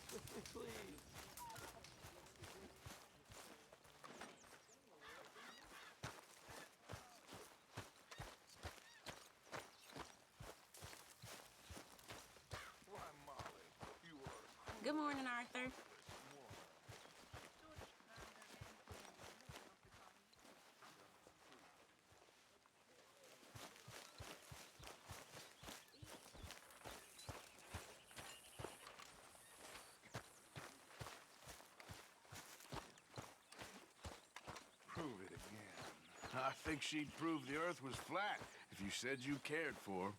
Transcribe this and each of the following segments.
Please. Why, Molly, you are Good morning, Arthur. Prove it again. I think she'd prove the Earth was flat if you said you cared for her.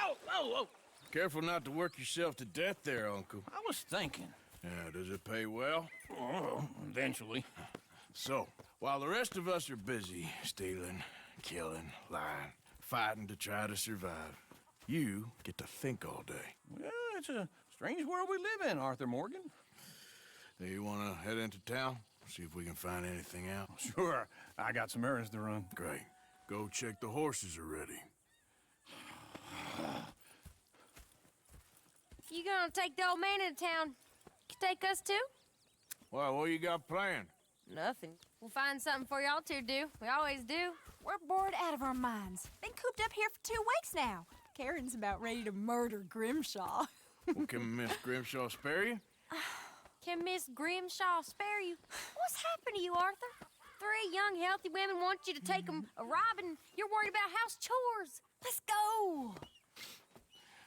Oh, oh, oh! Careful not to work yourself to death there, Uncle. I was thinking. Yeah, does it pay well? Oh, eventually. So, while the rest of us are busy stealing, killing, lying, fighting to try to survive, you get to think all day. Well, it's a strange world we live in, Arthur Morgan. Hey, you want to head into town? See if we can find anything out? Sure, I got some errands to run. Great. Go check the horses are ready. You gonna take the old man into town? Can take us too? Well, what you got planned? Nothing. We'll find something for y'all to do. We always do. We're bored out of our minds. Been cooped up here for 2 weeks now. Karen's about ready to murder Grimshaw. Well, can Miss Grimshaw spare you? Can Miss Grimshaw spare you? What's happened to you, Arthur? 3 young, healthy women want you to take them a robbing. You're worried about house chores. Let's go.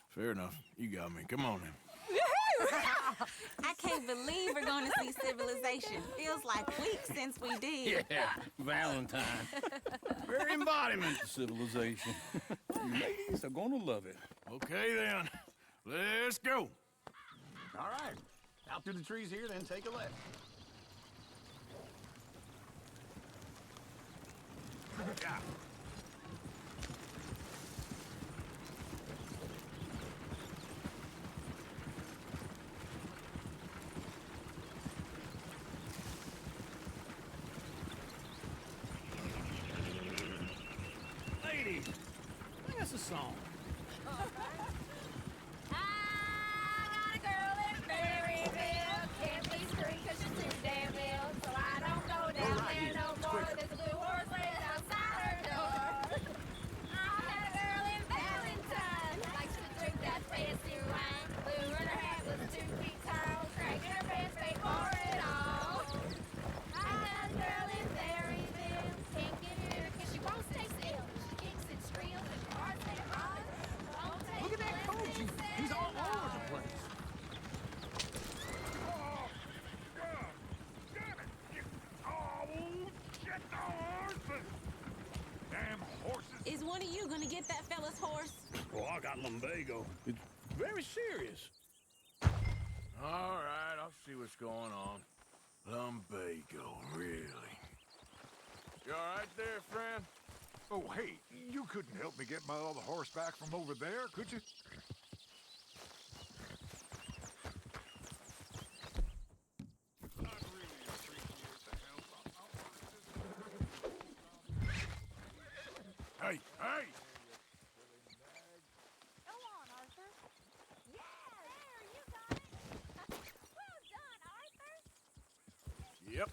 Fair enough. You got me. Come on then. I can't believe we're going to see civilization. Feels like weeks since we did. Yeah, Valentine. Very embodiment of civilization. Ladies are gonna love it. Okay then. Let's go. All right. Out through the trees here, then take a left. Yeah. Ladies, sing us a song. I got a girl in Berryville. Can't be screwed 'cause she's too damn ill. So I don't go down there no more. There's a blue horse laying outside her door. I had a girl in Valentine. Likes to drink that fancy wine. Blue in her hat was 2 feet tall. Cracking her pants, paid for it all. I got a girl in Berryville. Can't get her 'cause she won't stay still. She kicks and squeals and her heart stay hard. Won't take Look at that less coach. than He's all 7 over the hours. place. Damn horses! Is one of you going to get that fella's horse? Oh, I got lumbago. It's very serious. All right, I'll see what's going on. Lumbago, really? You all right there, friend? Oh, hey, you couldn't help me get my other horse back from over there, could you? I'd really appreciate the help. Hey, hey! Go on, Arthur. Yeah, there, you got it. Well done, Arthur. Yep.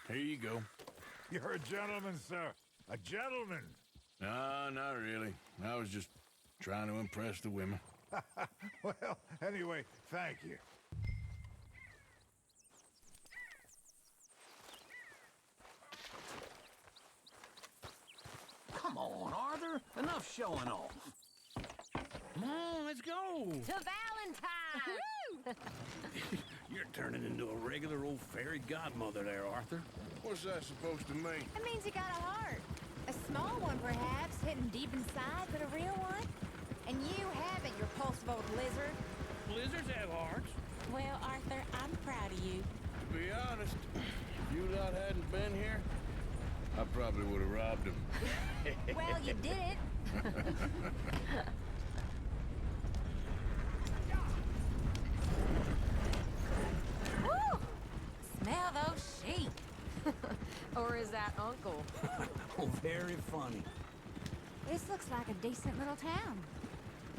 Here you go. You're a gentleman, sir. A gentleman. No, not really. I was just Trying to impress the women. Well, anyway, thank you. Come on, Arthur. Enough showing off. Come on, let's go. To Valentine! You're turning into a regular old fairy godmother there, Arthur. What's that supposed to mean? It means you got a heart. A small one, perhaps, hidden deep inside, but a real one. And you haven't, you repulsive old lizard. Lizards have hearts. Well, Arthur, I'm proud of you. To be honest, if you lot hadn't been here, I probably would have robbed him. Well, you did it. Woo! Smell those sheep. Or is that Uncle? Oh, very funny. This looks like a decent little town.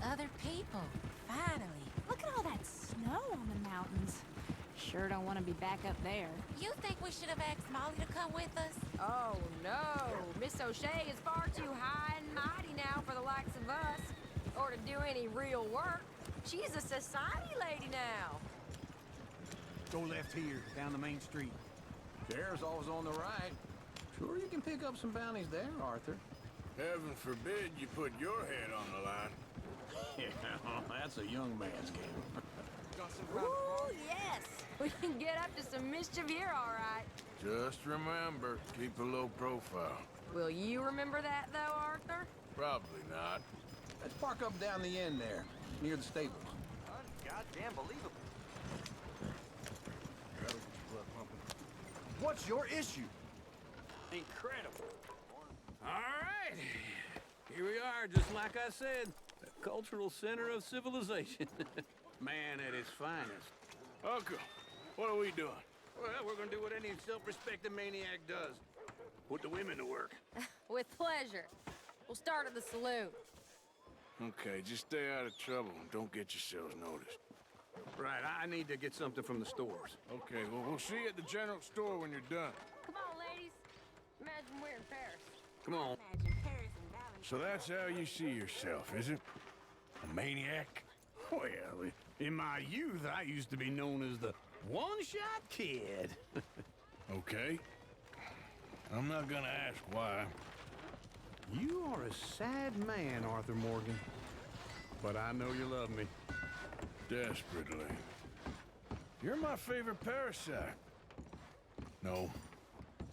Other people, finally. Look at all that snow on the mountains. Sure don't want to be back up there. You think we should have asked Molly to come with us? Oh, no. Miss O'Shea is far too high and mighty now for the likes of us. Or to do any real work. She's a society lady now. Go left here, down the main street. Sheriff's always on the right. Sure you can pick up some bounties there, Arthur. Heaven forbid you put your head on the line. Yeah, that's a young man's game. Ooh, yes. We can get up to some mischief here, all right. Just remember, keep a low profile. Will you remember that, though, Arthur? Probably not. Let's park up down the end there, near the stables. Goddamn believable. What's your issue? Incredible. All right. Here we are, just like I said. The cultural center of civilization. Man at its finest. Uncle, what are we doing? Well, we're gonna do what any self-respecting maniac does. Put the women to work. With pleasure. We'll start at the saloon. Okay, just stay out of trouble and don't get yourselves noticed. Right, I need to get something from the stores. Okay, well, we'll see you at the general store when you're done. Come on, ladies. Imagine we're in Paris. Come on. Imagine Paris and Valentine. So that's how you see yourself, is it? A maniac? Well, in my youth, I used to be known as the one-shot kid. Okay. I'm not gonna ask why. You are a sad man, Arthur Morgan. But I know you love me. Desperately. You're my favorite parasite. No,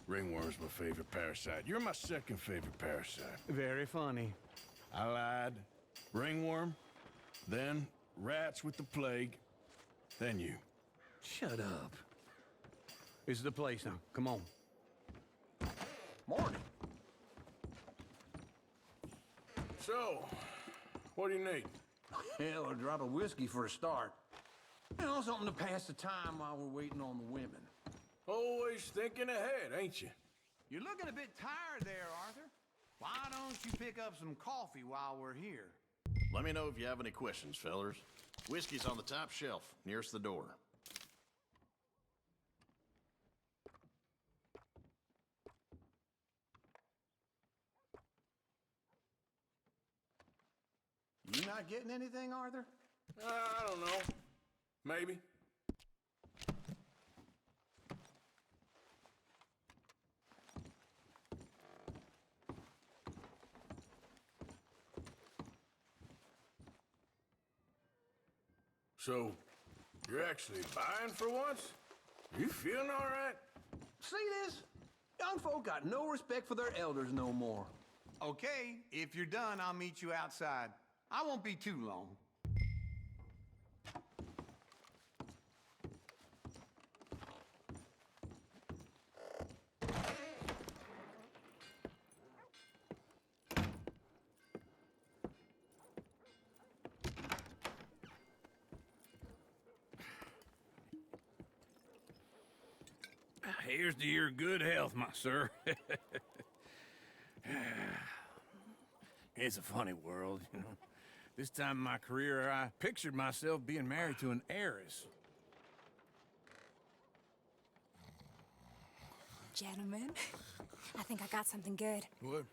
ringworm's my favorite parasite. You're my second favorite parasite. Very funny. I lied. Ringworm, then rats with the plague, then you. Shut up. This is the place now. Come on. Morning. So, what do you need? Hell, a drop of whiskey for a start. You know, something to pass the time while we're waiting on the women. Always thinking ahead, ain't you? You're looking a bit tired there, Arthur. Why don't you pick up some coffee while we're here? Let me know if you have any questions, fellers. Whiskey's on the top shelf, nearest the door. You not getting anything, Arthur? I don't know. Maybe. So, you're actually buying for once? You feeling all right? See this? Young folk got no respect for their elders no more. Okay, if you're done, I'll meet you outside. I won't be too long. Here's to your good health, my sir. It's a funny world, you know. This time in my career, I pictured myself being married to an heiress. Gentlemen, I think I got something good. What?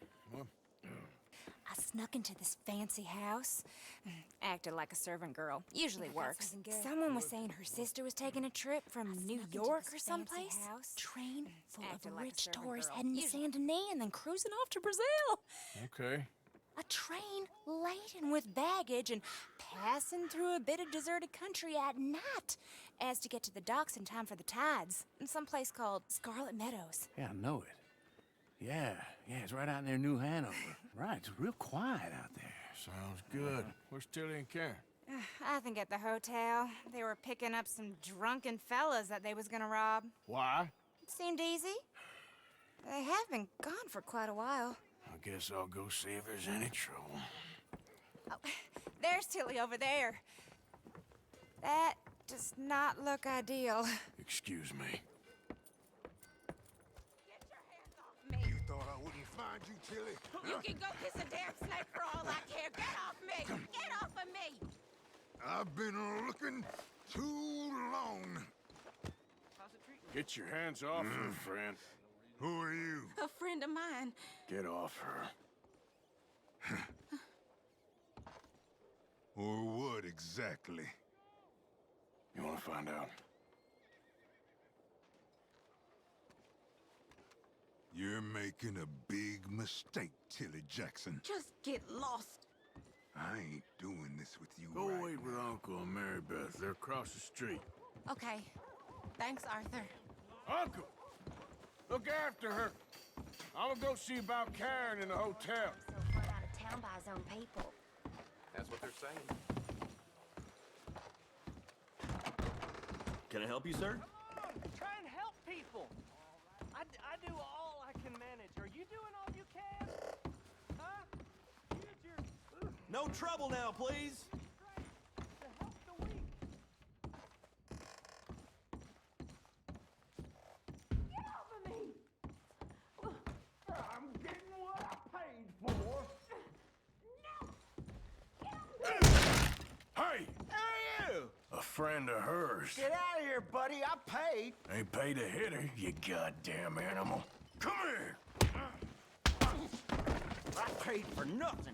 I snuck into this fancy house. Acted like a servant girl. Usually Think I got works. something good? Someone was saying her sister was taking a trip from New snuck into York this or fancy someplace. house. Train full Acted of like a rich servant tourists girl. heading to Saint Denis and then cruising off to Brazil. Okay. A train laden with baggage and passing through a bit of deserted country at night as to get to the docks in time for the tides in some place called Scarlet Meadows. Yeah, I know it. Yeah, it's right out near New Hanover. Right, it's real quiet out there. Sounds good. Where's Tilly and Karen? I think at the hotel. They were picking up some drunken fellas that they was gonna rob. Why? It seemed easy. They have been gone for quite a while. I guess I'll go see if there's any trouble. Oh, there's Tilly over there. That does not look ideal. Excuse me. Get your hands off me! You thought I wouldn't find you, Tilly? You can go kiss a damn snake for all I care. Get off me! Get off of me! I've been looking too long. Get your hands off her, friend. Who are you? A friend of mine. Get off her. Or what exactly? You want to find out? You're making a big mistake, Tilly Jackson. Just get lost. I ain't doing this with you Go right wait with Uncle and Mary Beth. They're across the street. Okay. Thanks, Arthur. Uncle! Look after her. I'm gonna go see about Karen in the hotel. So far out of town by his own people. That's what they're saying. Can I help you, sir? Try and help people. I do all I can manage. Are you doing all you can? Huh? You did your No trouble now, please. to help the weak. Get off of me! I'm getting what I paid for. Hey! Who are you? A friend of hers. Get out of here, buddy. I paid. Ain't paid to hit her, you goddamn animal. Come here! I paid for nothing.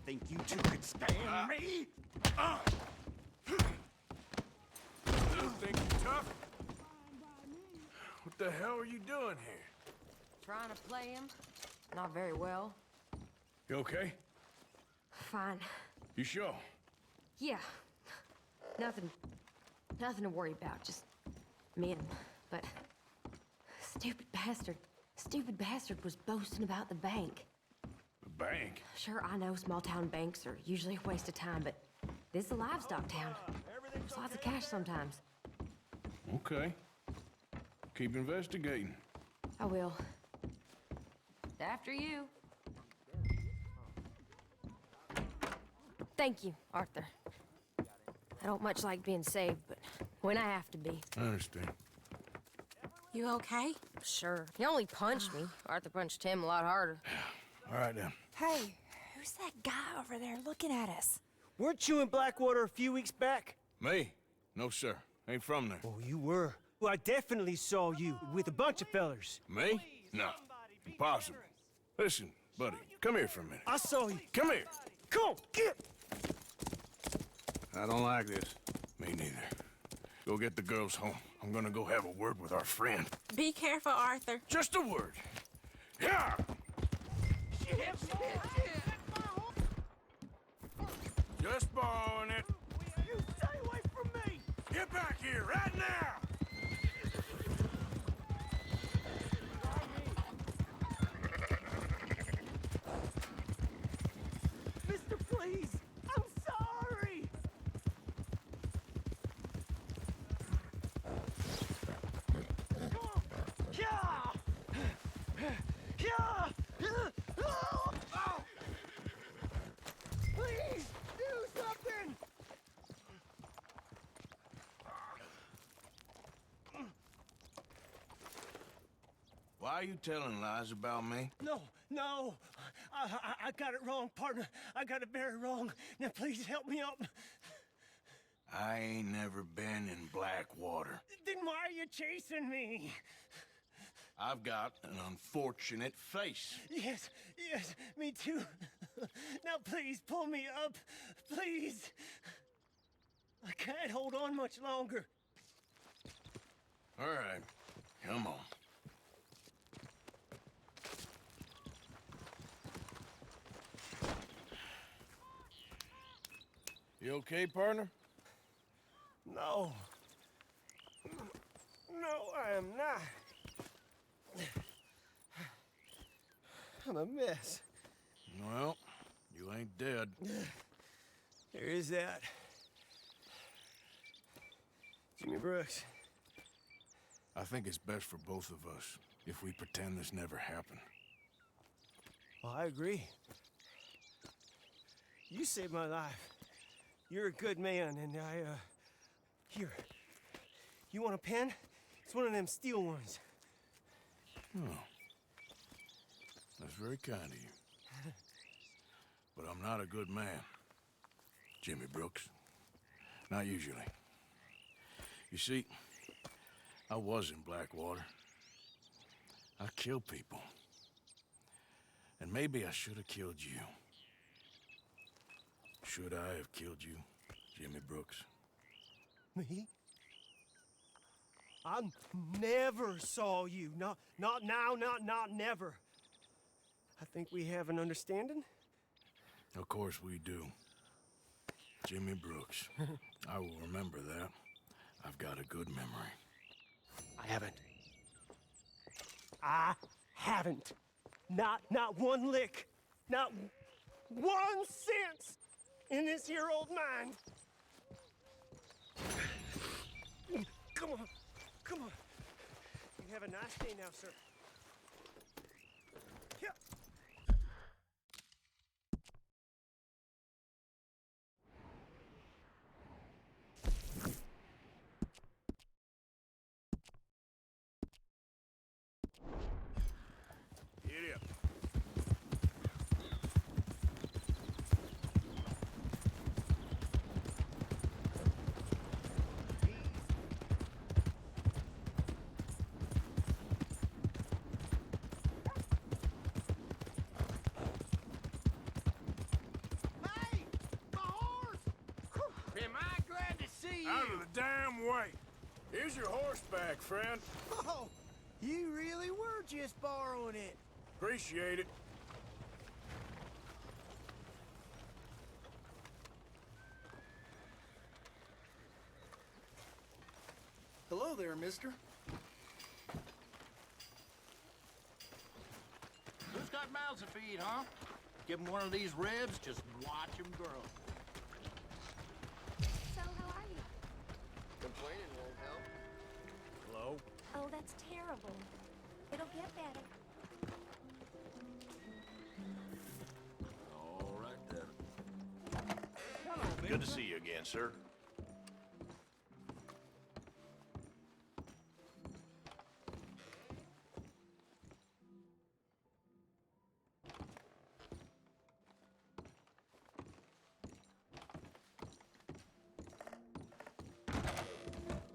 Think you two could stand me? You think you tough? What the hell are you doing here? Trying to play him. Not very well. You okay? Fine. You sure? Yeah. Nothing to worry about. Just me and him. But stupid bastard was boasting about the bank. The bank? Sure, I know small town banks are usually a waste of time, but this is a livestock town. There's lots of cash sometimes. Okay. Keep investigating. I will. After you. Thank you, Arthur. I don't much like being saved, but when I have to be. I understand. You okay? Sure. He only punched me. Arthur punched him a lot harder. All right, then. Hey, who's that guy over there looking at us? Weren't you in Blackwater a few weeks back? Me? No, sir. Ain't from there. Oh, you were. Well, I definitely saw you with a bunch of fellers. Me? No. Impossible. Listen, buddy, come here for a minute. I saw you. Come here. Come on, get! I don't like this. Me neither. Go get the girls home. I'm gonna go have a word with our friend. Be careful, Arthur. Just a word. Yeah! Just borrowing it. You stay away from me! Get back here right now! Mister, please! I'm sorry! Come on! Yeah! Yeah! Oh! Please, do something! Why are you telling lies about me? No. I got it wrong, partner. I got it very wrong. Now, please help me up. I ain't never been in Blackwater. Then why are you chasing me? I've got an unfortunate face. Yes, yes, me too. Now please pull me up, please. I can't hold on much longer. All right, come on. You okay, partner? No. No, I am not. I'm a mess. Well, you ain't dead. There is that. Jimmy Brooks. I think it's best for both of us if we pretend this never happened. Well, I agree. You saved my life. You're a good man, and here. You want a pen? It's one of them steel ones. Oh. That's very kind of you. But I'm not a good man, Jimmy Brooks. Not usually. You see, I was in Blackwater. I killed people. And maybe I should have killed you. Should I have killed you, Jimmy Brooks? Me? I never saw you. Not now, not never. I think we have an understanding. Of course we do. Jimmy Brooks. I will remember that. I've got a good memory. I haven't. Not one lick. Not 1 cent in this here old mine. Come on. Come on. You have a nice day now, sir. Yeah. Idiot. Hey! My horse! Am I glad to see you? Out of the damn way! Here's your horseback, friend. Oh, you really were just borrowing it. Appreciate it. Hello there, mister. Who's got mouths to feed, huh? Give him one of these ribs, just watch him grow. So, how are you? Complaining won't help. Hello? Oh, that's terrible. It'll get better. All right, then. Good to see you again, sir.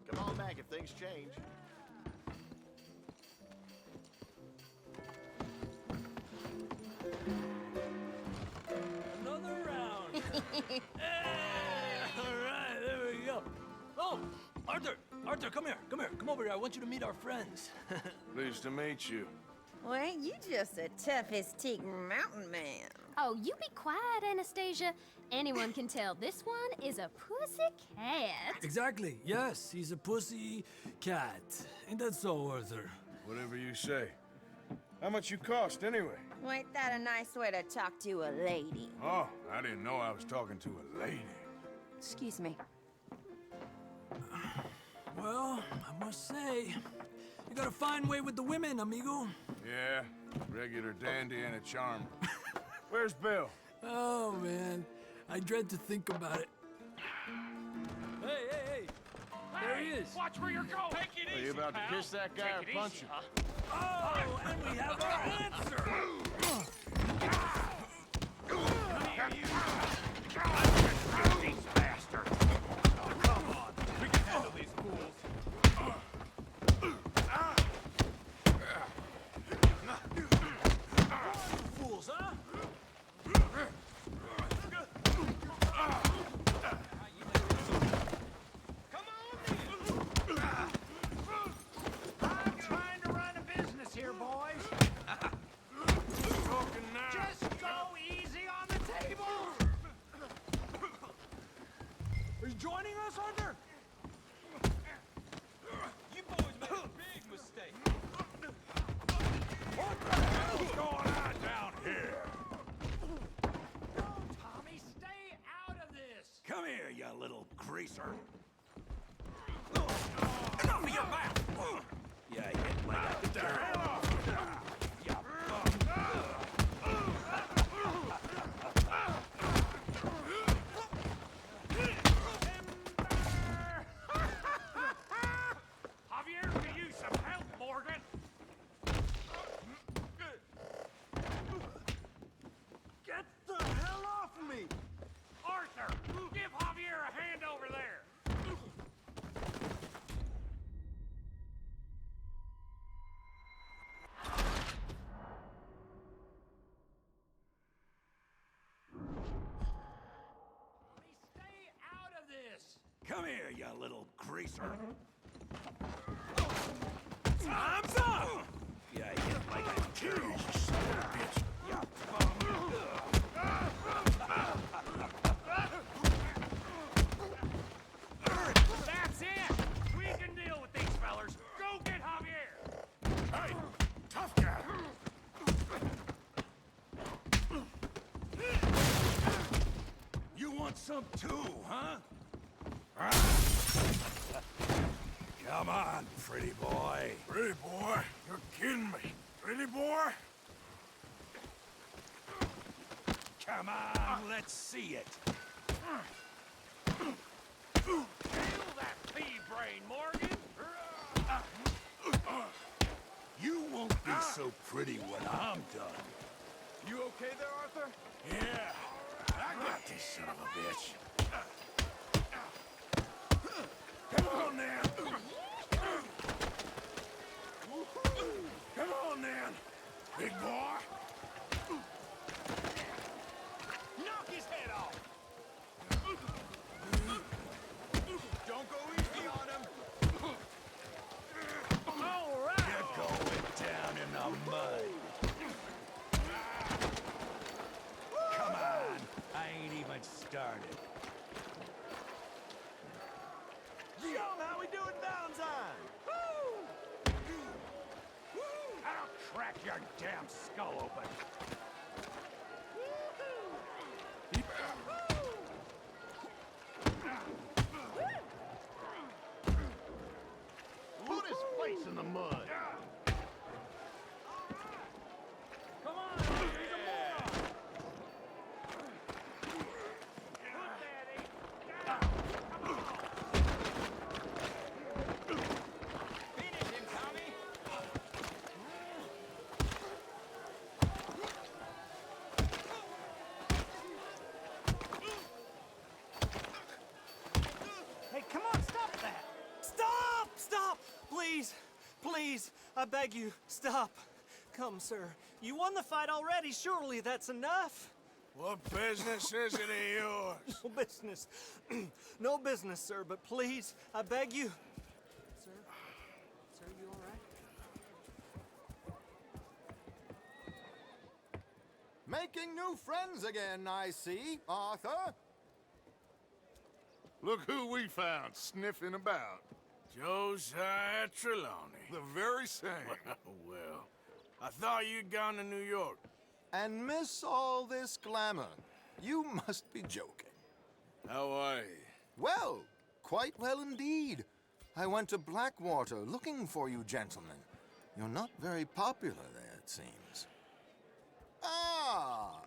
Come on back if things change. Another round. Hey, all right, there we go. Oh, Arthur, come here. Come over here. I want you to meet our friends. Pleased to meet you. Well, ain't you just the toughest teak mountain man? Oh, you be quiet, Anastasia. Anyone can tell this one is a pussy cat. Exactly. Yes, he's a pussy cat. Ain't that so, Arthur? Whatever you say. How much you cost, anyway? Well, ain't that a nice way to talk to a lady? Oh, I didn't know I was talking to a lady. Excuse me. Well, I must say, you got a fine way with the women, amigo. Yeah, regular dandy and a charm. Where's Bill? Oh, man. I dread to think about it. Hey! There he is. Watch where you're going. Take it Are you about to kiss that guy or punch him? Oh, and we have our answer. These bastards. Oh, come on. We can handle these fools. Arthur! You boys made a big mistake. What the hell's going on down here? Tommy, stay out of this! Come here, you little greaser. Enough of your mouth! Yeah, hit like a The hell off! Javier, could use some help, Morgan. Get the hell off of me! Arthur, give Javier a hand over there. Stay out of this! Come here, you little greaser. Time's up! Yeah, hit like a terrible son of a bitch. That's it! We can deal with these fellers. Go get Javier! Hey, tough guy! You want some too, huh? Come on, pretty boy. Pretty boy, you're kidding me. Pretty boy? Come on, let's see it. Kill that pea brain, Morgan! You won't be so pretty when I'm done. You okay there, Arthur? Yeah, I got this son of a bitch. Come on, then. Come on, then, big boy. Knock his head off! Don't go easy on him! All right! You're going down in the mud. Come on, I ain't even started. Show him how we do it Valentine! I'll crack your damn skull open. Put his face in the mud. Come on, he's a moron! Put that ape down! Come on! Finish him, Tommy! Hey, come on, stop that! Stop! Stop! Please! Please! I beg you, stop! Come, sir. You won the fight already. Surely that's enough. What business is it of yours? No business. No business, sir, but please, I beg you. Sir? Sir, you all right? Making new friends again, I see, Arthur. Look who we found sniffing about. Josiah Trelawney. The very same. Well, I thought you'd gone to New York. And miss all this glamour. You must be joking. How are you? Well, quite well indeed. I went to Blackwater looking for you gentlemen. You're not very popular there, it seems. Ah!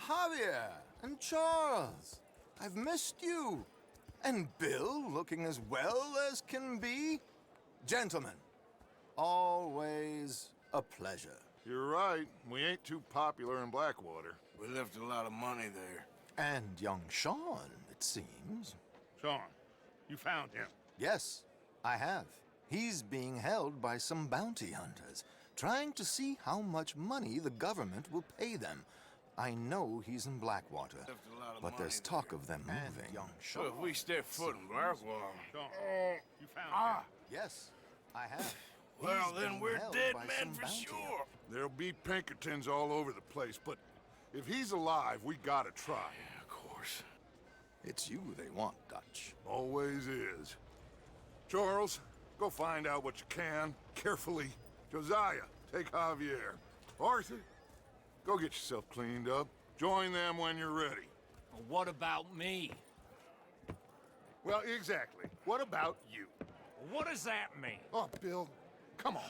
Javier and Charles. I've missed you. And Bill looking as well as can be. Gentlemen, always a pleasure. You're right. We ain't too popular in Blackwater. We left a lot of money there. And young Sean, it seems. Sean, you found him. Yes, I have. He's being held by some bounty hunters, trying to see how much money the government will pay them. I know he's in Blackwater, but there's talk of them moving. Young Sean. So if we step foot in Blackwater... Sean, you found him. Yes, I have. Well, He's then being we're held dead by men some for bounty sure. There'll be Pinkertons all over the place, but if he's alive, we gotta try. Yeah, of course. It's you they want, Dutch. Always is. Charles, go find out what you can, carefully. Josiah, take Javier. Arthur, go get yourself cleaned up. Join them when you're ready. Well, what about me? Well, exactly. What about you? What does that mean? Oh, Bill, come on.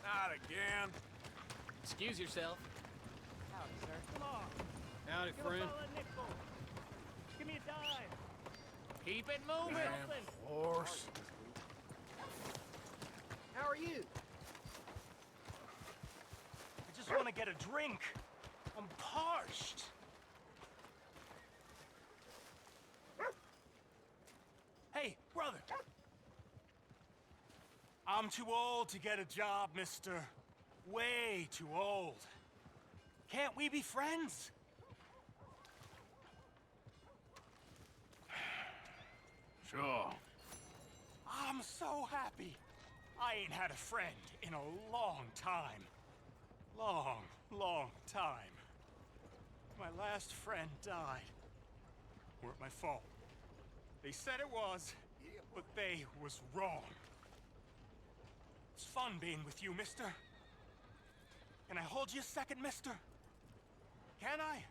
Not again. Excuse yourself. Howdy, sir. Come on. Howdy, Give friend. a fella a nickel. Give me a dime. Keep it moving. Something. Horse. How are you? I just want to get a drink. I'm parched. Hey, brother. I'm too old to get a job, mister. Way too old. Can't we be friends? Sure. I'm so happy. I ain't had a friend in a long time. Long time. My last friend died. Weren't my fault. They said it was, but they was wrong. It's fun being with you, mister. Can I hold you a second, mister? Can I?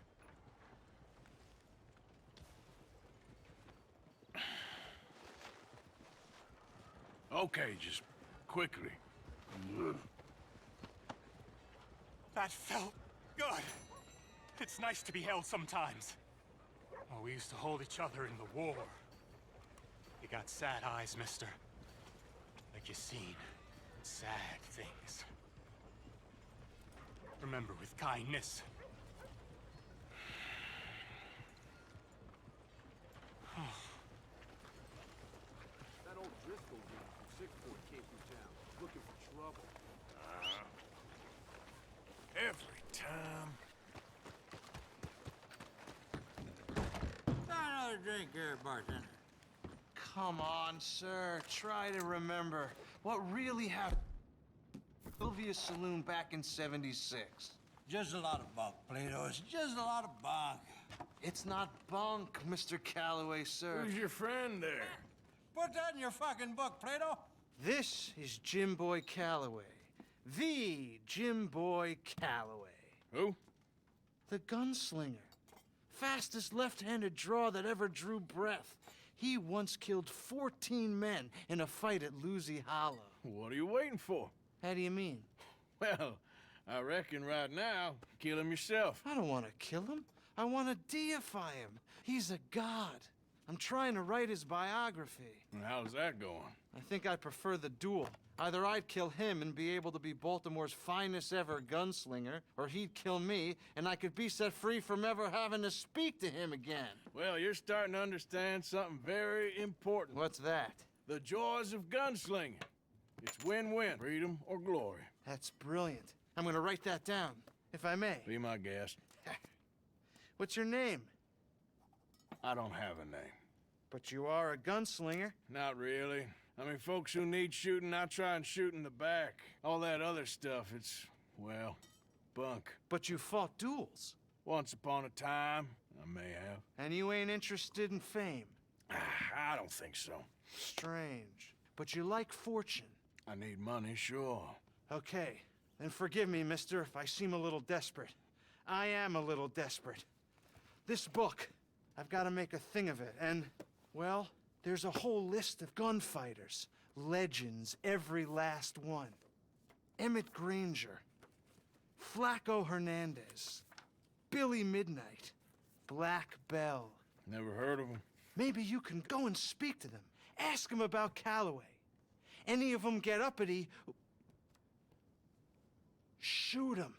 Okay, just quickly. That felt good. It's nice to be held sometimes. Oh, we used to hold each other in the war. You got sad eyes, mister. Like you seen sad things. Remember with kindness. That old Driscoll dude from Sixport came through town, looking for trouble. Every time. Another drink here, bartender. Come on, sir. Try to remember what really happened. Sylvia's Saloon back in '76. Just a lot of bunk, Plato. It's just a lot of bunk. It's not bunk, Mr. Calloway, sir. Who's your friend there? Put that in your fucking book, Plato. This is Jim Boy Calloway. The Jim Boy Calloway. Who? The gunslinger. Fastest left-handed draw that ever drew breath. He once killed 14 men in a fight at Lucy Hollow. What are you waiting for? How do you mean? Well, I reckon right now, kill him yourself. I don't want to kill him. I want to deify him. He's a god. I'm trying to write his biography. And how's that going? I think I prefer the duel. Either I'd kill him and be able to be Baltimore's finest ever gunslinger, or he'd kill me and I could be set free from ever having to speak to him again. Well, you're starting to understand something very important. What's that? The joys of gunslinging. It's win-win, freedom or glory. That's brilliant. I'm gonna write that down, if I may. Be my guest. What's your name? I don't have a name. But you are a gunslinger. Not really. I mean, folks who need shooting, I try and shoot in the back. All that other stuff, it's, well, bunk. But you fought duels. Once upon a time, I may have. And you ain't interested in fame. I don't think so. Strange. But you like fortune. I need money, sure. Okay, then forgive me, mister, if I seem a little desperate. I am a little desperate. This book, I've got to make a thing of it, and, well, there's a whole list of gunfighters. Legends, every last one. Emmett Granger, Flaco Hernandez, Billy Midnight, Black Bell. Never heard of them. Maybe you can go and speak to them. Ask them about Calloway. Any of them get uppity, shoot them.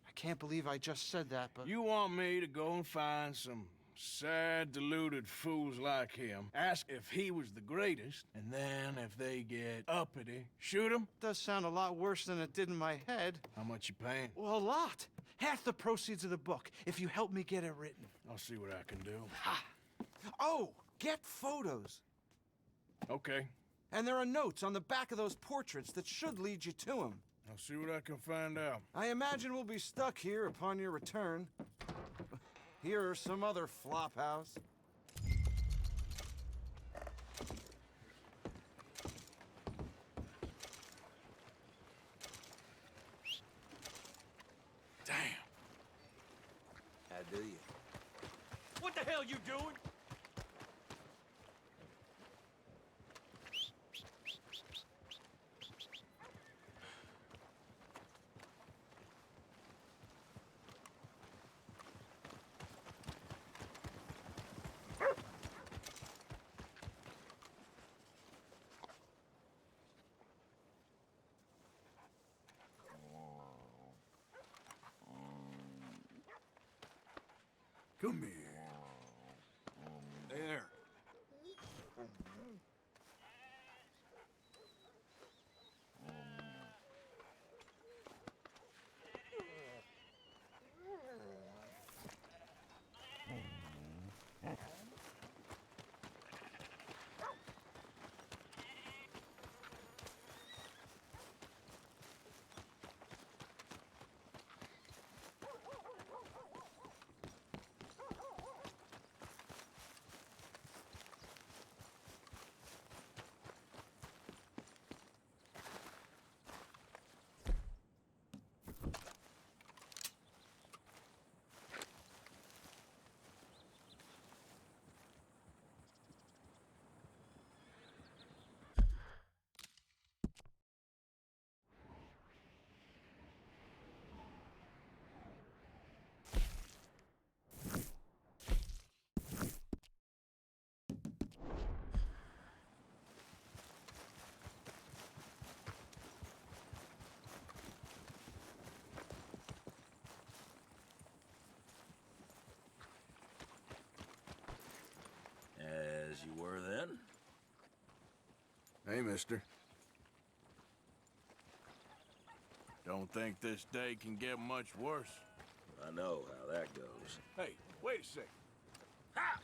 I can't believe I just said that, but... You want me to go and find some sad, deluded fools like him ask if he was the greatest, and then if they get uppity, shoot him? Does sound a lot worse than it did in my head. How much you paying? Well, a lot. Half the proceeds of the book, if you help me get it written. I'll see what I can do. Oh, get photos. Okay. And there are notes on the back of those portraits that should lead you to him. I'll see what I can find out. I imagine we'll be stuck here upon your return. Here or some other flop house. Damn. How do you? What the hell you doing? Come here. There. As you were then? Hey, mister. Don't think this day can get much worse. I know how that goes. Hey, wait a second. Ha!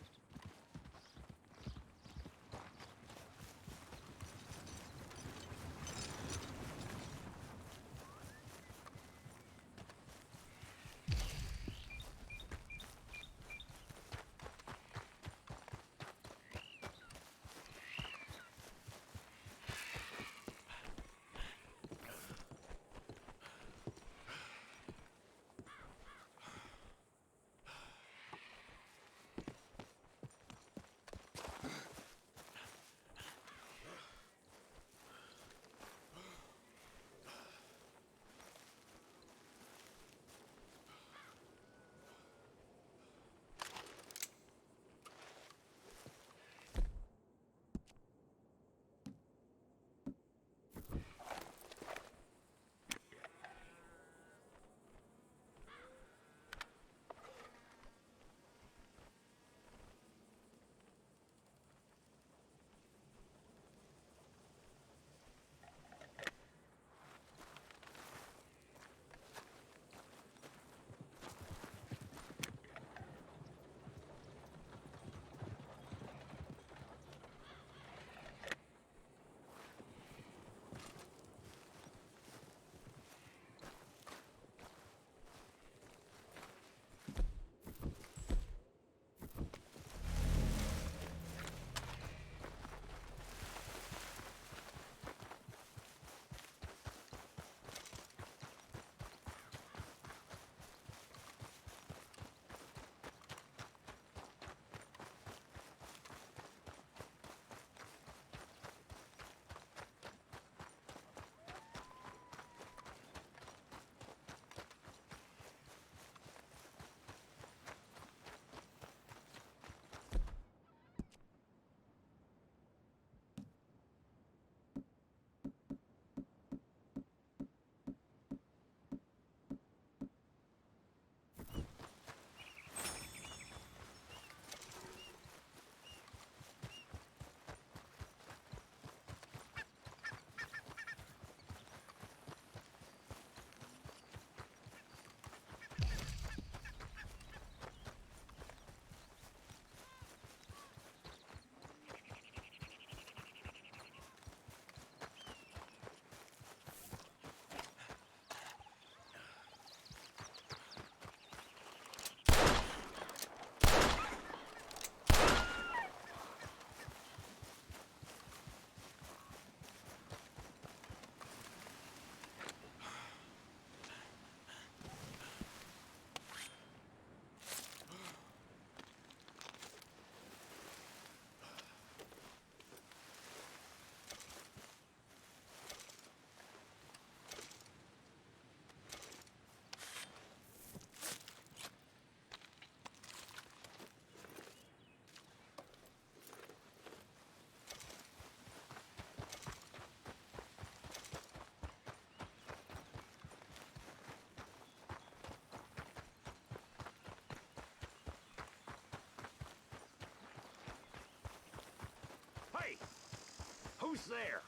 Who's there?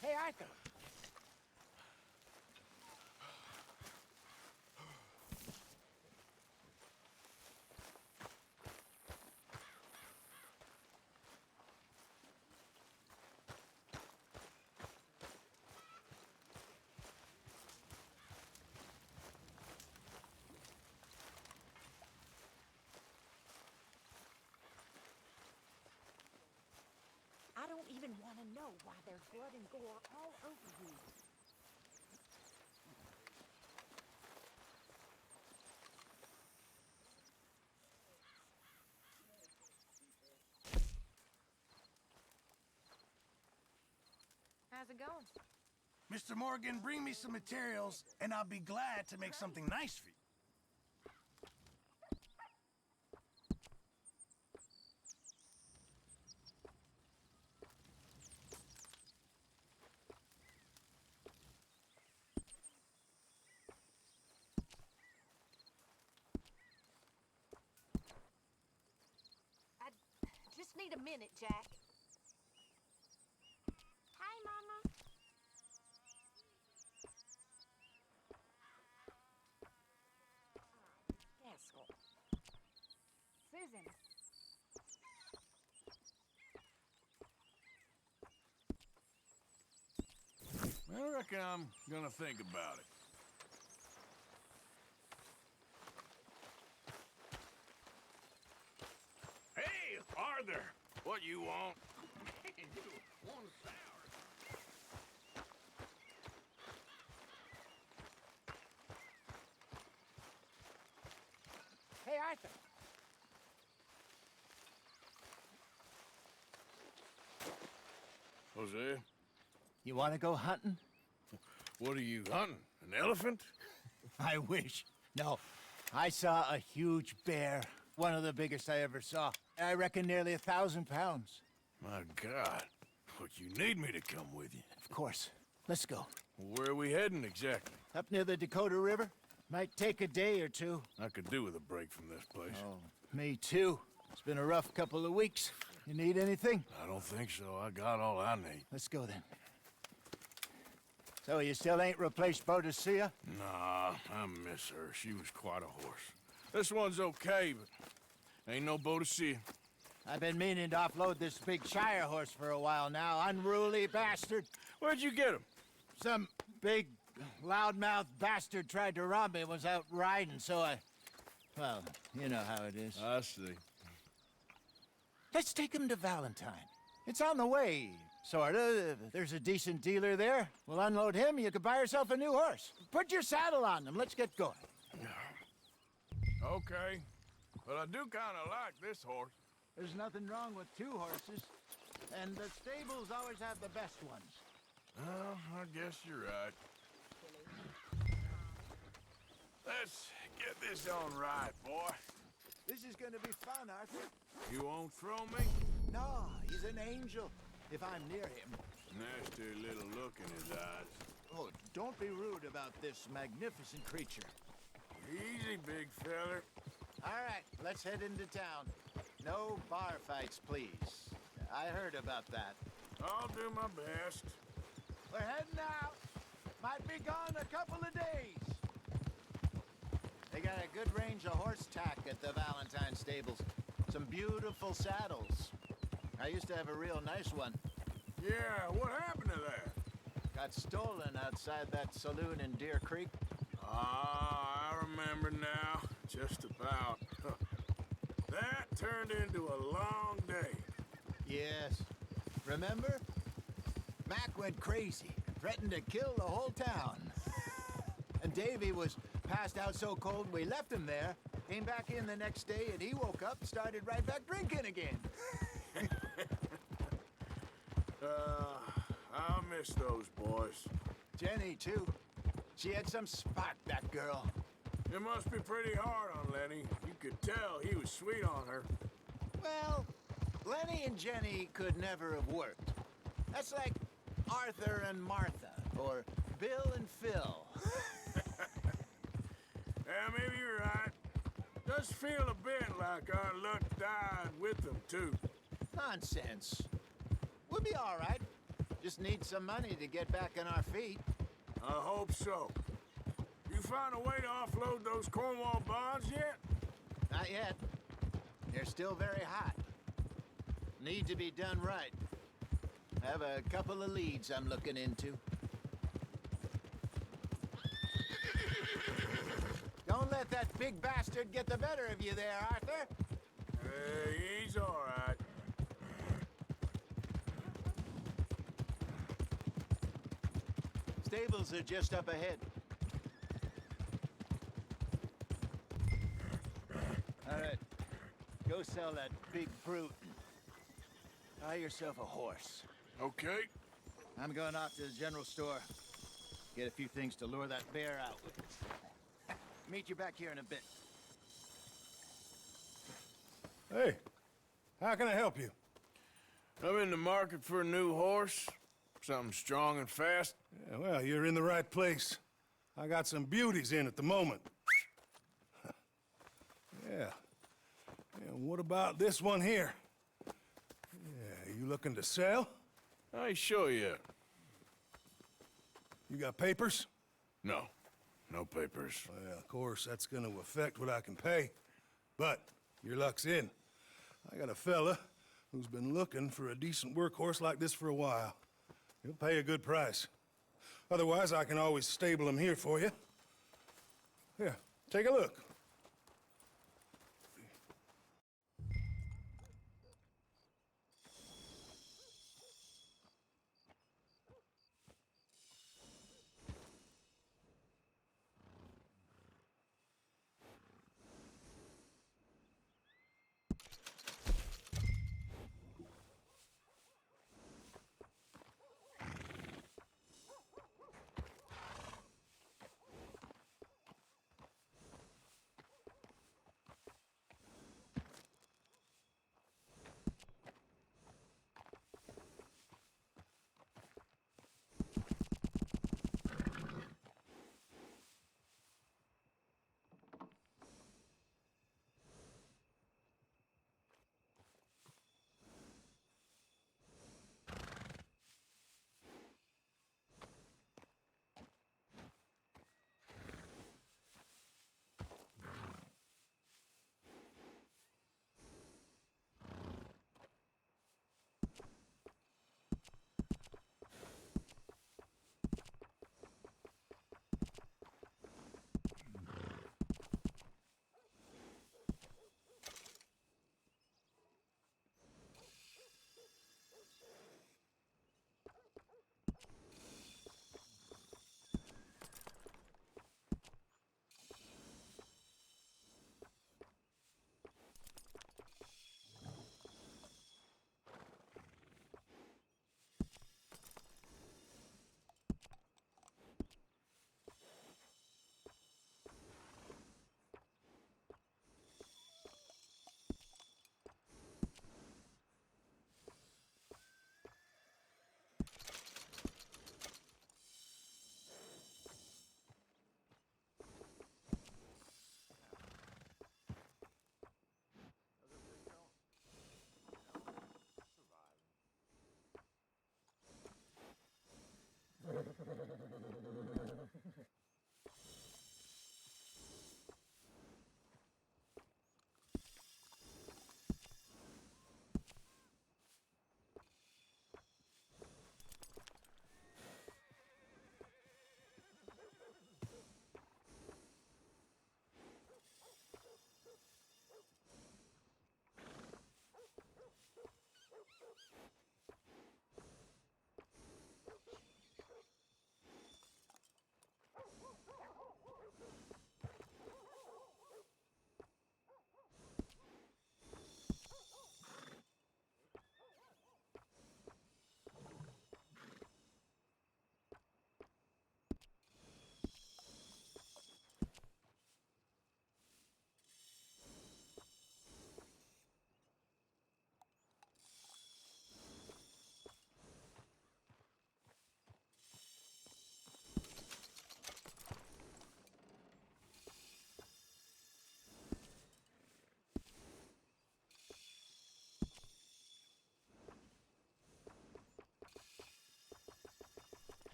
Hey, Arthur. I don't even want to know why there's blood and gore all over you. How's it going? Mr. Morgan, bring me some materials, and I'll be glad to make something nice for you. I just need a minute, Jack. Hi, Mama. Gaskel. Susan. I reckon I'm gonna think about it. Hey, Arthur! What you want? You want sour? Hey, Arthur. Jose, You want to go hunting? what are you hunting? An elephant? I wish. No. I saw a huge bear. One of the biggest I ever saw. I reckon nearly 1,000 pounds. My God. Look, you need me to come with you. Of course. Let's go. Where are we heading exactly? Up near the Dakota River. Might take a day or two. I could do with a break from this place. Oh, me too. It's been a rough couple of weeks. You need anything? I don't think so. I got all I need. Let's go then. So you still ain't replaced Boadicea? Nah, I miss her. She was quite a horse. This one's okay, but ain't no Boadicea. I've been meaning to offload this big Shire horse for a while now. Unruly bastard. Where'd you get him? Some big, loudmouth bastard tried to rob me, was out riding, so I... Well, you know how it is. I see. Let's take him to Valentine. It's on the way, sorta. There's a decent dealer there. We'll unload him, you could buy yourself a new horse. Put your saddle on him, let's get going. Okay. But I do kind of like this horse. There's nothing wrong with two horses, and the stables always have the best ones. Well, I guess you're right. Let's get this on right, boy. This is gonna be fun, Arthur. You won't throw me? No, he's an angel, if I'm near him. Nasty little look in his eyes. Oh, don't be rude about this magnificent creature. Easy, big feller. All right, let's head into town. No bar fights, please. I heard about that. I'll do my best. We're heading out. Might be gone a couple of days. They got a good range of horse tack at the Valentine stables. Some beautiful saddles. I used to have a real nice one. Yeah, what happened to that? Got stolen outside that saloon in Deer Creek. Ah, I remember now. Just about. That turned into a long day. Yes. Remember? Mac went crazy, threatened to kill the whole town. And Davy was passed out so cold we left him there, came back in the next day, and he woke up and started right back drinking again. I'll miss those boys. Jenny, too. She had some spark, that girl. It must be pretty hard on Lenny. You could tell he was sweet on her. Well, Lenny and Jenny could never have worked. That's like Arthur and Martha, or Bill and Phil. Yeah, maybe you're right. Does feel a bit like our luck died with them, too. Nonsense. We'll be all right. Just need some money to get back on our feet. I hope so. You find a way to offload those Cornwall bonds yet? Not yet. They're still very hot. Need to be done right. I have a couple of leads I'm looking into. Don't let that big bastard get the better of you there, Arthur. He's all right. Stables are just up ahead. All right. Go sell that big brute. Buy yourself a horse. Okay. I'm going off to the general store. Get a few things to lure that bear out with. Meet you back here in a bit. Hey, how can I help you? I'm in the market for a new horse. Something strong and fast. Yeah, well, you're in the right place. I got some beauties in at the moment. Yeah. And what about this one here? Yeah, you looking to sell? I ain't sure yet. You got papers? No. No papers. Well, of course, that's gonna affect what I can pay. But your luck's in. I got a fella who's been looking for a decent workhorse like this for a while. He'll pay a good price. Otherwise, I can always stable him here for you. Here, take a look.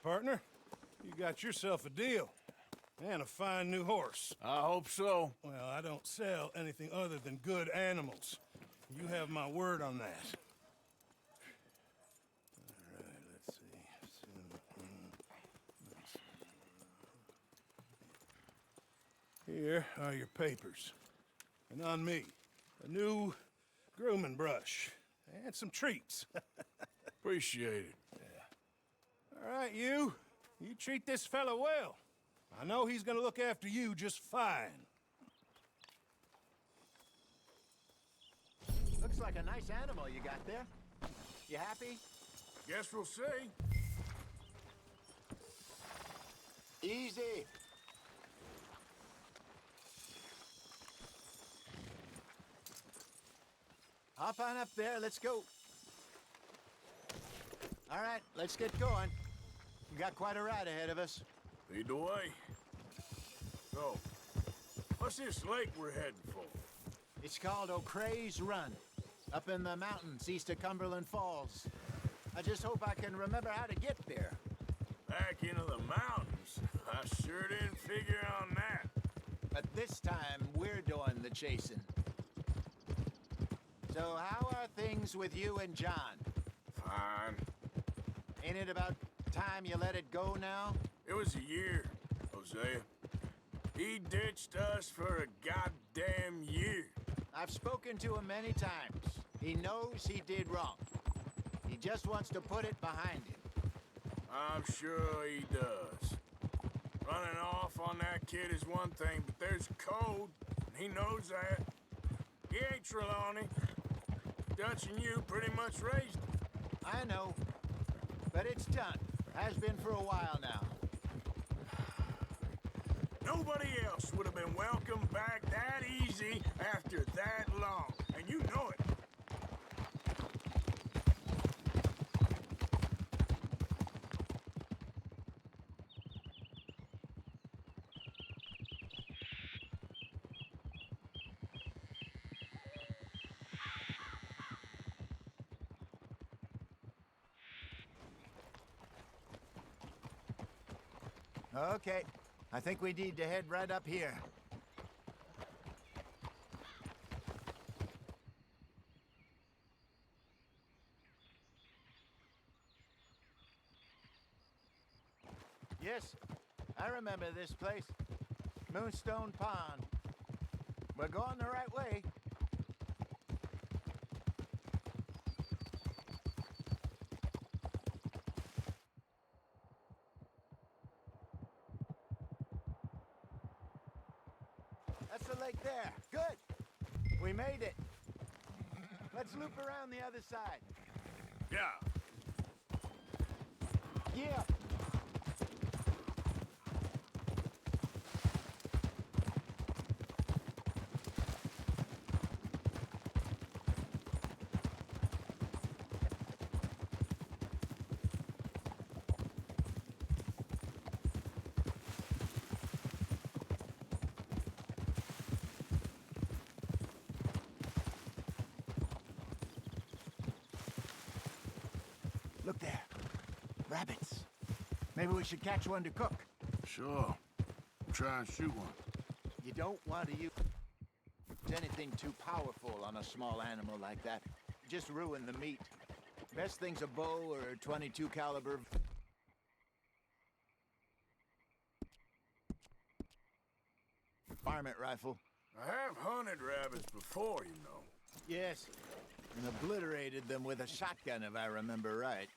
partner. You got yourself a deal. And a fine new horse. I hope so. Well, I don't sell anything other than good animals. You have my word on that. All right, let's see. Here are your papers. And on me, a new grooming brush. And some treats. Appreciate it. All right, you. You treat this fella well. I know he's gonna look after you just fine. Looks like a nice animal you got there. You happy? Guess we'll see. Easy. Hop on up there, let's go. All right, let's get going. We got quite a ride ahead of us. Lead the way. So, what's this lake we're heading for? It's called O'Creagh's Run, up in the mountains east of Cumberland Falls. I just hope I can remember how to get there. Back into the mountains? I sure didn't figure on that. But this time, we're doing the chasing. So how are things with you and John? Fine. Ain't it about time you let it go now? It was a year, Hosea. He ditched us for a goddamn year. I've spoken to him many times. He knows he did wrong. He just wants to put it behind him. I'm sure he does. Running off on that kid is one thing, but there's code, and he knows that. He ain't Trelawney. Dutch and you pretty much raised him. I know, but it's done. Has been for a while now. Nobody else would have been welcomed back that easy after that long, and you know it. Okay, I think we need to head right up here. Yes, I remember this place. Moonstone Pond. We're going the right way. That's the lake there. Good. We made it. Let's loop around the other side. Yeah. Yeah. Look there. Rabbits. Maybe we should catch one to cook. Sure. Try and shoot one. You don't want to use anything too powerful on a small animal like that. Just ruin the meat. Best thing's a bow or a .22 caliber. Varmint rifle. I have hunted rabbits before, you know. Yes. And obliterated them with a shotgun, if I remember right.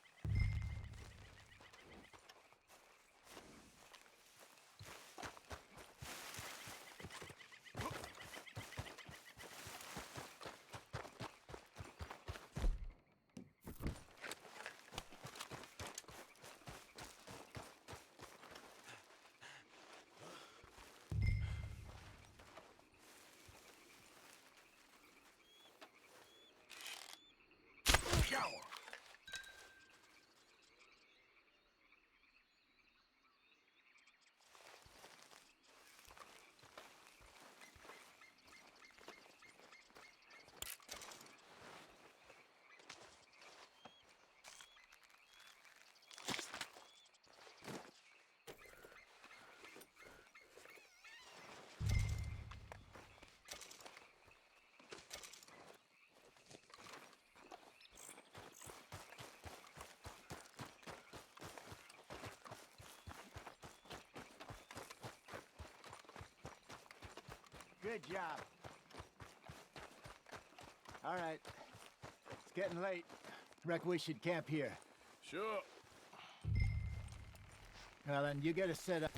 Good job. All right. It's getting late. Reckon we should camp here. Sure. Well, then you get us set up.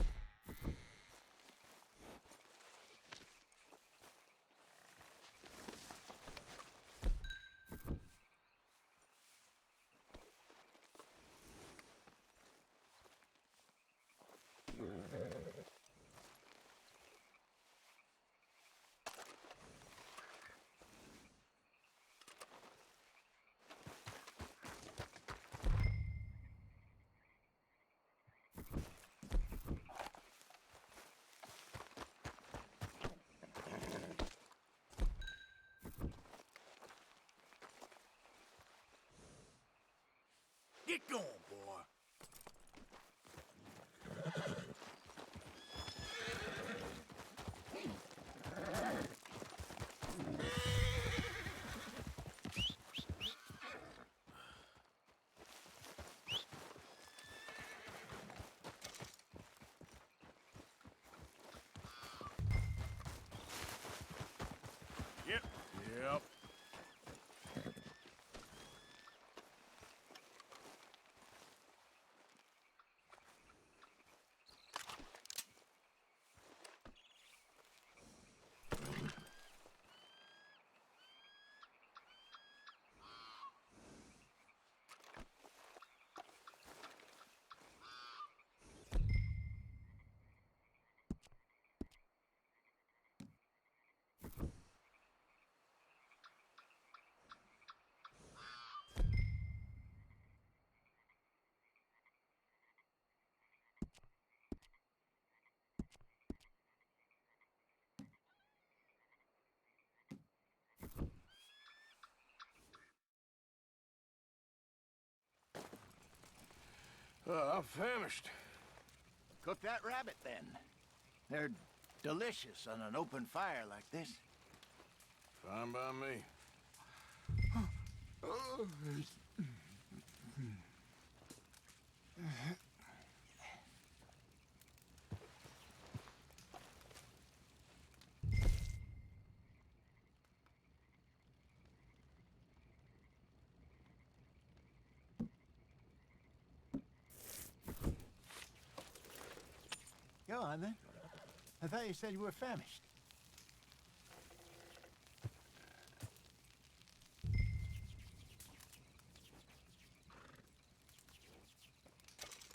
Get going, boy. Yep. Yep. I'm famished. Cook that rabbit, then. They're delicious on an open fire like this. Fine by me. Go on, then. I thought you said you were famished.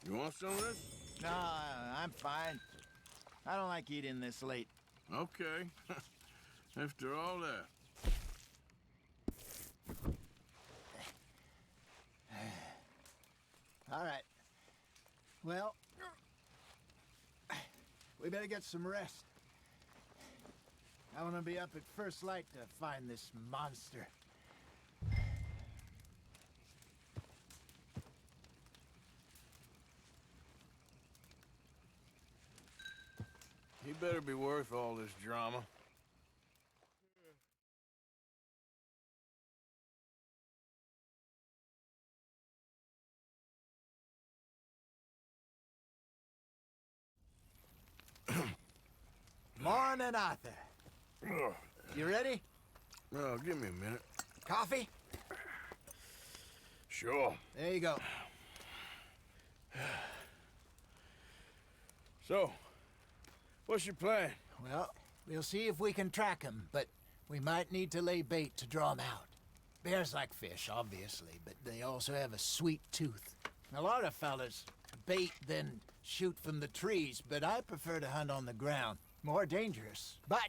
You want some of this? No, I'm fine. I don't like eating this late. Okay. After all that. All right. Well, we better get some rest. I want to be up at first light to find this monster. He better be worth all this drama. Morning, Arthur. You ready? Well, give me a minute. Coffee? Sure. There you go. So, what's your plan? Well, we'll see if we can track him, but we might need to lay bait to draw him out. Bears like fish, obviously, but they also have a sweet tooth. A lot of fellas bait, then shoot from the trees, but I prefer to hunt on the ground. More dangerous, but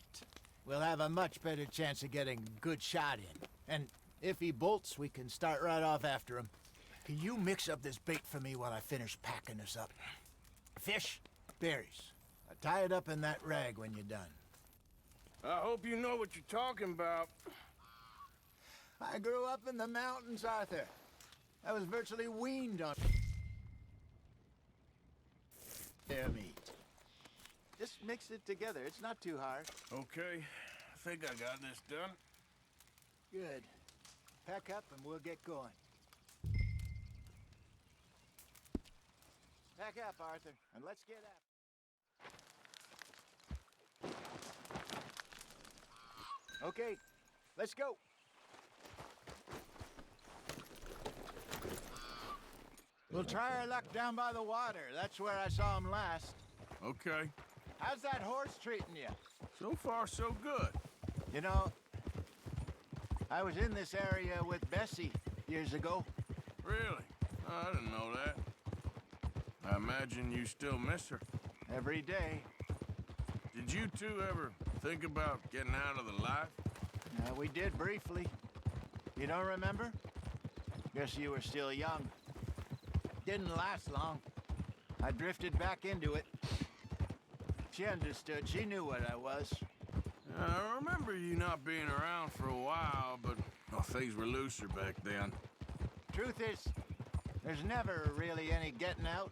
we'll have a much better chance of getting a good shot in. And if he bolts, we can start right off after him. Can you mix up this bait for me while I finish packing this up? Fish, berries. Tie it up in that rag when you're done. I hope you know what you're talking about. I grew up in the mountains, Arthur. I was virtually weaned on bear meat. Just mix it together. It's not too hard. Okay. I think I got this done. Good. Pack up and we'll get going. Pack up, Arthur, and let's get Okay, let's go. We'll try our luck down by the water. That's where I saw him last. Okay. How's that horse treating you? So far, so good. You know, I was in this area with Bessie years ago. Really? I didn't know that. I imagine you still miss her. Every day. Did you two ever think about getting out of the life? We did briefly. You don't remember? Guess you were still young. Didn't last long. I drifted back into it. She understood. She knew what I was. I remember you not being around for a while, but things were looser back then. Truth is, there's never really any getting out.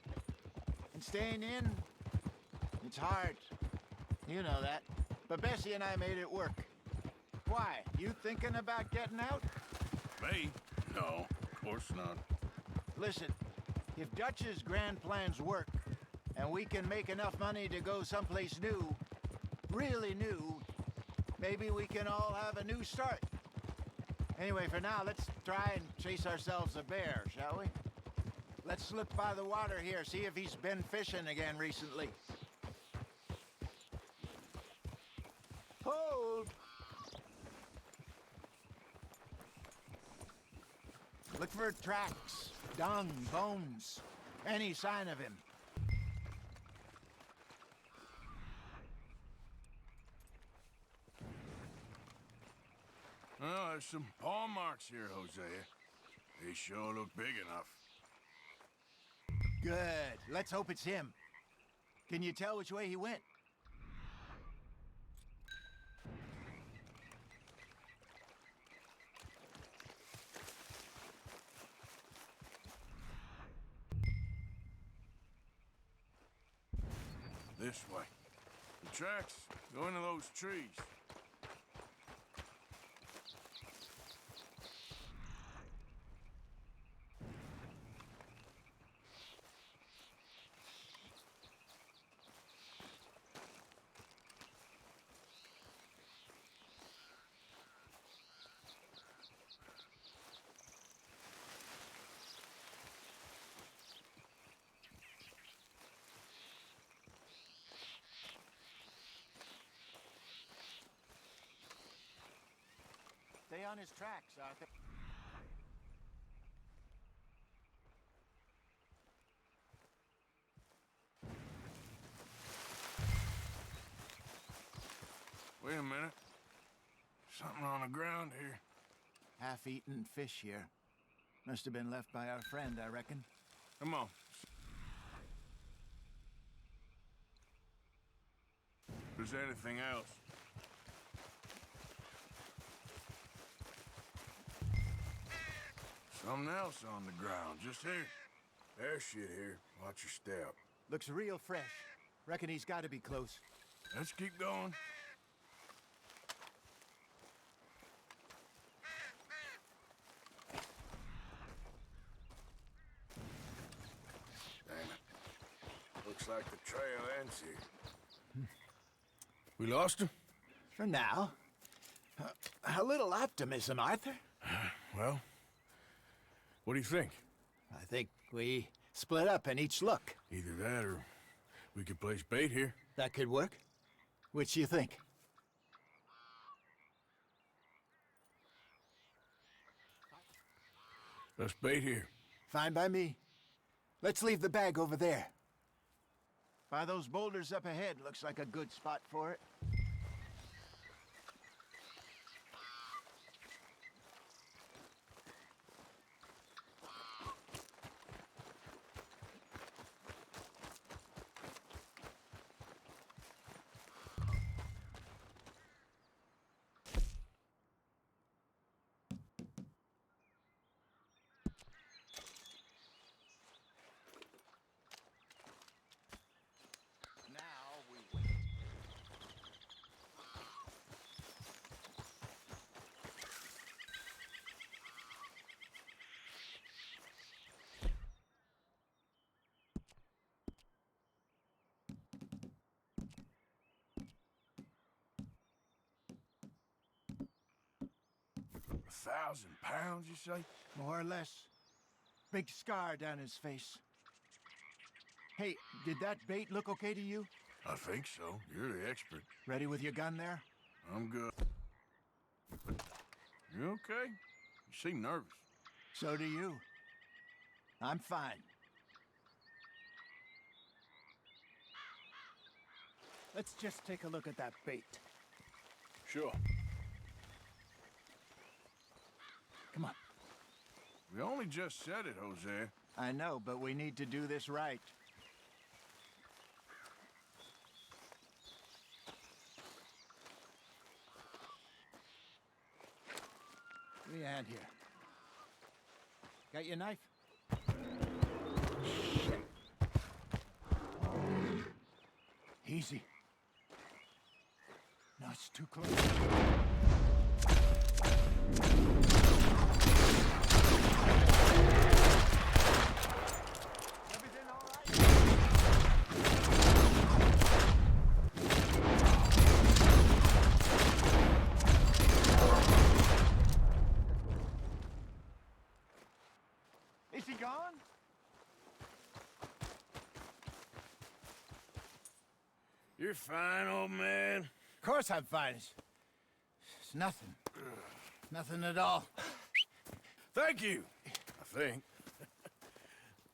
And staying in, it's hard. You know that. But Bessie and I made it work. Why? You thinking about getting out? Me? No, of course not. Listen, if Dutch's grand plans work, and we can make enough money to go someplace new, really new, maybe we can all have a new start. Anyway, for now, let's try and chase ourselves a bear, shall we? Let's slip by the water here, see if he's been fishing again recently. Hold! Look for tracks, dung, bones, any sign of him. Well, there's some paw marks here, Hosea. They sure look big enough. Good. Let's hope it's him. Can you tell which way he went? This way. The tracks go into those trees. Stay on his tracks, Arthur. Wait a minute. Something on the ground here. Half-eaten fish here. Must have been left by our friend, I reckon. Come on. If there's anything else. Something else on the ground, just here. There's shit here. Watch your step. Looks real fresh. Reckon he's got to be close. Let's keep going. Damn it. Looks like the trail ends here. We lost him? For now. A little optimism, Arthur. Well, what do you think? I think we split up and each look. Either that or we could place bait here. That could work. Which you think? Let's bait here. Fine by me. Let's leave the bag over there. By those boulders up ahead, looks like a good spot for it. 1,000 pounds, you say? More or less. Big scar down his face. Hey, did that bait look okay to you? I think so. You're the expert. Ready with your gun there? I'm good. You okay? You seem nervous. So do you. I'm fine. Let's just take a look at that bait. Sure. Come on. We only just said it, Jose. I know, but we need to do this right. Give me a hand here. Got your knife? Shit. Easy. No, it's too close. Everything all right? Is he gone? You're fine, old man. Of course I'm fine. It's nothing. Nothing at all. Thank you, I think.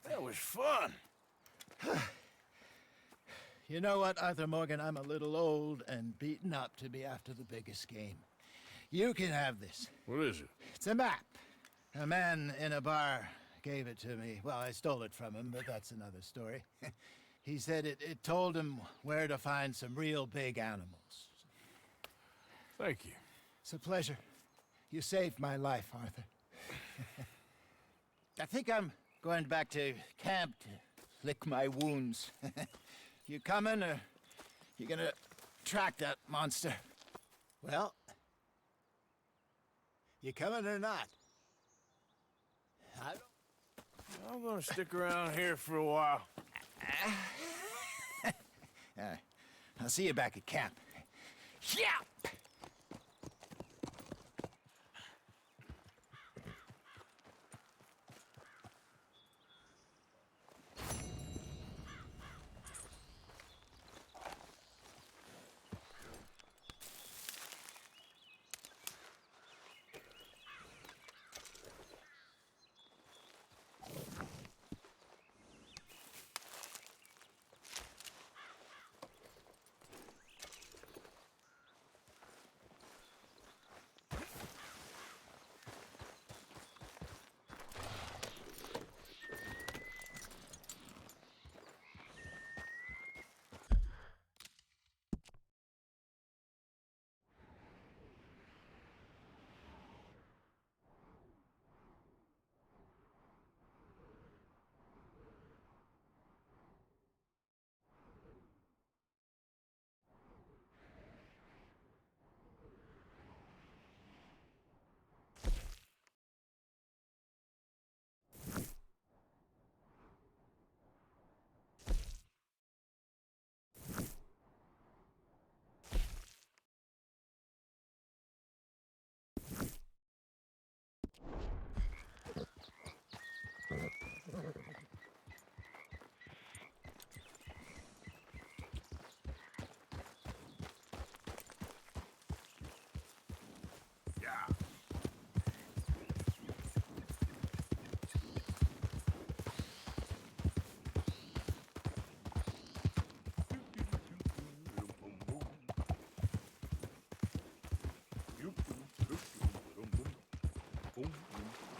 That was fun. You know what, Arthur Morgan? I'm a little old and beaten up to be after the biggest game. You can have this. What is it? It's a map. A man in a bar gave it to me. Well, I stole it from him, but that's another story. He said it told him where to find some real big animals. Thank you. It's a pleasure. You saved my life, Arthur. I think I'm going back to camp to lick my wounds. You coming, or you gonna track that monster? Well, you coming or not? I don't... I'm gonna stick around here for a while. All right. I'll see you back at camp. Yeah!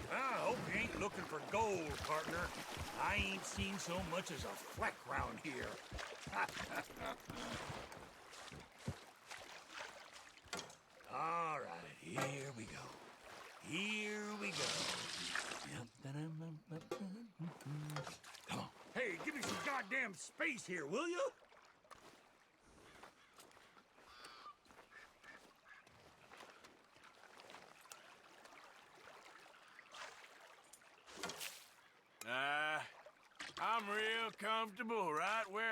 I hope you ain't looking for gold, partner. I ain't seen so much as a fleck round here. All right, here we go. Here we go. Come on. Hey, give me some goddamn space here, will you? I'm real comfortable right where